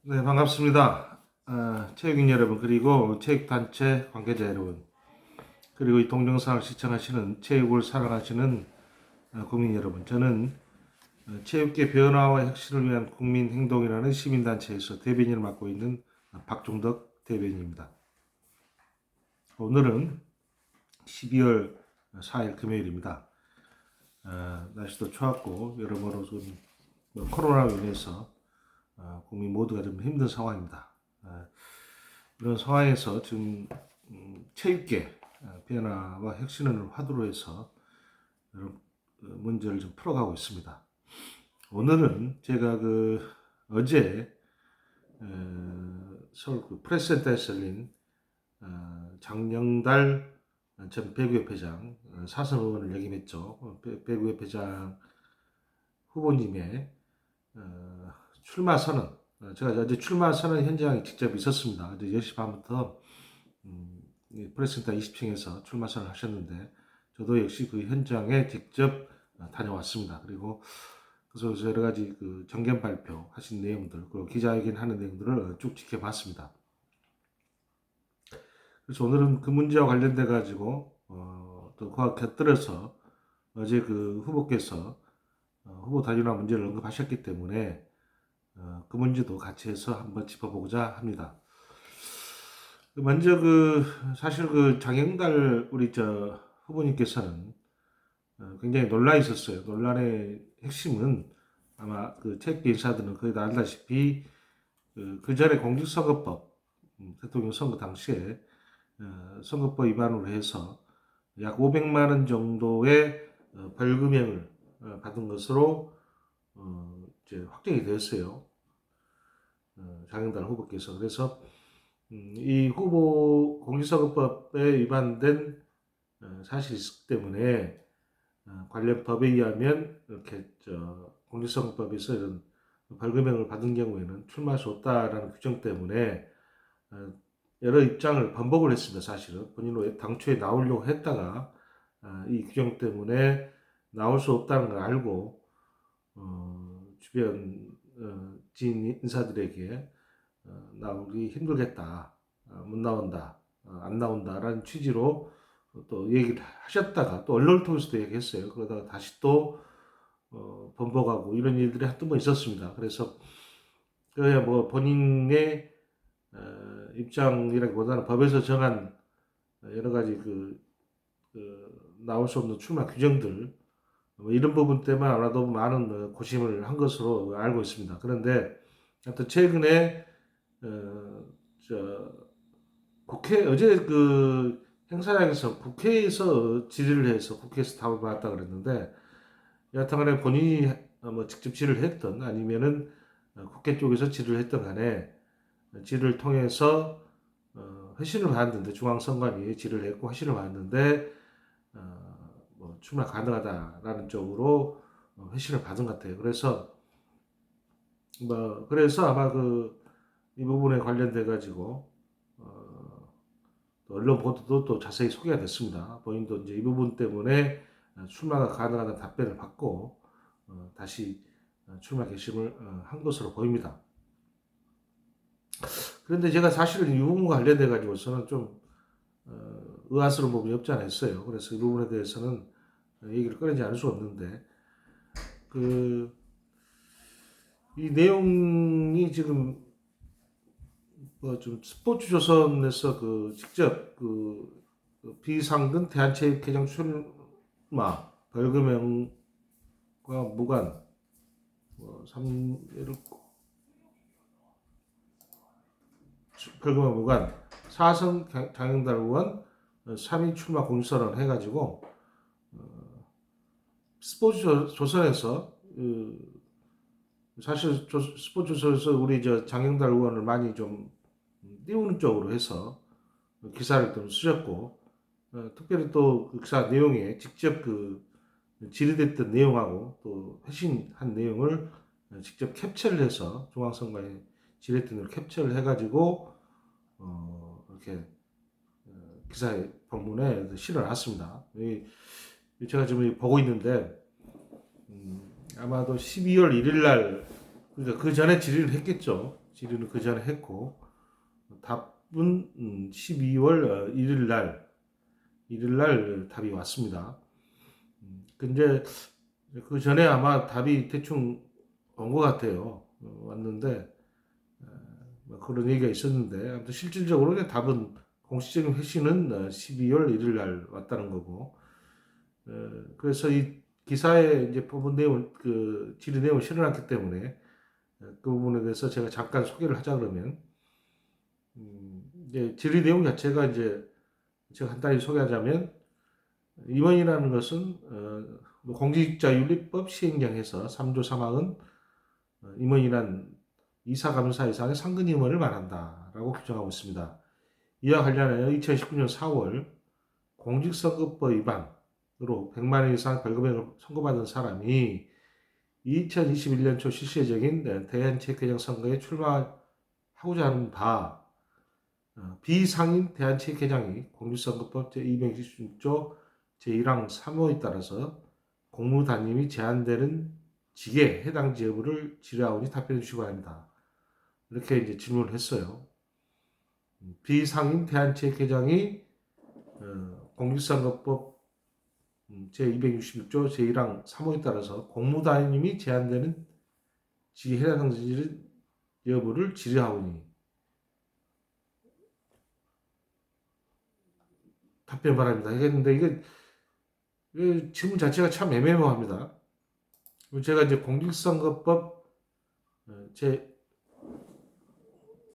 네, 반갑습니다. 체육인 여러분, 그리고 체육단체 관계자 여러분, 그리고 이 동영상을 시청하시는 체육을 사랑하시는 국민 여러분, 저는 체육계 변화와 혁신을 위한 국민행동이라는 시민단체에서 대변인을 맡고 있는 박종덕 대변인입니다. 오늘은 12월 4일 금요일입니다. 날씨도 추웠고 여러모로 좀 코로나로 인해서 국민 모두가 좀 힘든 상황입니다. 이런 상황에서 지금 체육계 변화와 혁신을 화두로 해서 이런 문제를 좀 풀어가고 있습니다. 오늘은 제가 어제 서울 프레스센터에서 열린 장영달 전 배구협회장 사선 의원을 역임했죠. 배구협회장 후보님의 출마 선언, 제가 어제 출마 선언 현장에 직접 있었습니다. 어제 10시 반부터 프레스센터 20층에서 출마 선언을 하셨는데 저도 역시 그 현장에 직접 다녀왔습니다. 그리고 그래서 여러 가지 그 정견 발표 하신 내용들, 그리고 기자회견 하는 내용들을 쭉 지켜봤습니다. 그래서 오늘은 그 문제와 관련돼 가지고 또 그와 곁들여서 어제 그 후보께서 후보 단일화 문제를 언급하셨기 때문에 그 문제도 같이 해서 한번 짚어보고자 합니다. 먼저 사실 장영달 우리 후보님께서는 굉장히 논란이 있었어요. 논란의 핵심은 아마 체육계 인사들은 거의 다 알다시피 그 전에 공직선거법 대통령 선거 당시에 선거법 위반으로 해서 약 500만 원 정도의 벌금형을 받은 것으로 이제 확정이 되었어요. 장영달 후보께서. 그래서 이 후보 공직선거법에 위반된 사실이 있기 때문에 관련 법에 의하면 이렇게 공직선거법에서 이런 벌금형을 받은 경우에는 출마할 수 없다라는 규정 때문에 여러 입장을 번복을 했습니다. 사실은 본인은 당초에 나오려고 했다가 이 규정 때문에 나올 수 없다는 걸 알고 주변 지인 인사들에게 나오기 힘들겠다, 못 나온다, 안 나온다라는 취지로 또 얘기를 하셨다가 또 언론을 통해서도 얘기했어요. 그러다가 다시 또 번복하고 이런 일들이 한두 번 있었습니다. 그래서 그야 뭐 본인의 입장이라기보다는 법에서 정한 여러 가지 나올 수 없는 출마 규정들 뭐 이런 부분 때문에 아마도 많은 고심을 한 것으로 알고 있습니다. 그런데 하여튼 최근에 국회 어제 행사장에서 국회에서 질의를 해서 국회에서 답을 받았다 그랬는데 여하튼간에 본인이 뭐 직접 질의를 했던 아니면은 국회 쪽에서 질의를 했던 간에 질의를 통해서 회신을 받았는데 중앙선관위에 질의를 했고 회신을 받았는데 뭐 출마 가능하다라는 쪽으로 회신을 받은 것 같아요. 그래서 아마 이 부분에 관련돼 가지고 언론 보도도 또 자세히 소개가 됐습니다. 본인도 이제 이 부분 때문에 출마가 가능하다는 답변을 받고 다시 출마 결심을 한 것으로 보입니다. 그런데 제가 사실은 이 부분과 관련돼 가지고서는 좀 의아스러운 부분이 없지 않아 있어요. 그래서 이 부분에 대해서는 얘기를 꺼내지 않을 수 없는데 이 내용이 지금 좀 스포츠조선에서 직접 비상근 대한체육회장 출마 벌금형과 무관 벌금형 무관 사선 장영달 의원 3인 출마 공선언 해가지고 스포츠조선에서 사실 스포츠조선에서 우리 장영달 의원을 많이 좀 띄우는 쪽으로 해서 기사를 좀 쓰셨고 특별히 또 그 기사 내용에 직접 질의됐던 내용하고 또 회신한 내용을 직접 캡처를 해서 중앙선관위 질의했던 걸 캡처를 해가지고 이렇게 기사의 본문에 실어놨습니다. 제가 지금 보고 있는데 아마도 12월 1일 날 그러니까 그 전에 질의를 했겠죠. 질의는 그 전에 했고 답은 12월 1일 날 답이 왔습니다. 근데 그 전에 아마 답이 대충 온 것 같아요. 왔는데 뭐 그런 얘기가 있었는데 아무튼 실질적으로 이제 답은 공식적인 회신은 12월 1일 날 왔다는 거고 그래서 이 기사에 이제 부분 내용 그 질의 내용을 실어놨기 때문에 그 부분에 대해서 제가 잠깐 소개를 하자 그러면 이제 질의 내용 자체가 이제 제가 간단히 소개하자면 임원이라는 것은 뭐 공직자윤리법 시행령에서 3조 3항은 임원이란 이사감사 이상의 상근 임원을 말한다라고 규정하고 있습니다. 이와 관련하여 2019년 4월 공직선거법 위반으로 100만 원 이상 벌금을 선고받은 사람이 2021년 초 실시 예정인 대한체육회장 선거에 출마하고자 하는 바 비상임 대한체육회장이 공직선거법 제226조 제1항 3호에 따라서 공무단임이 제한되는 직에 해당지 여부를 질의하오니 답변해 주시기 바랍니다. 이렇게 이제 질문을 했어요. 비상임 대한체육회장이 공직선거법 제266조 제1항 3호에 따라서 공무단임이 제한되는 직에 해당되는 여부를 질의하오니 답변 바랍니다. 했는데 이게 질문 자체가 참 애매모호합니다. 제가 이제 공직선거법 제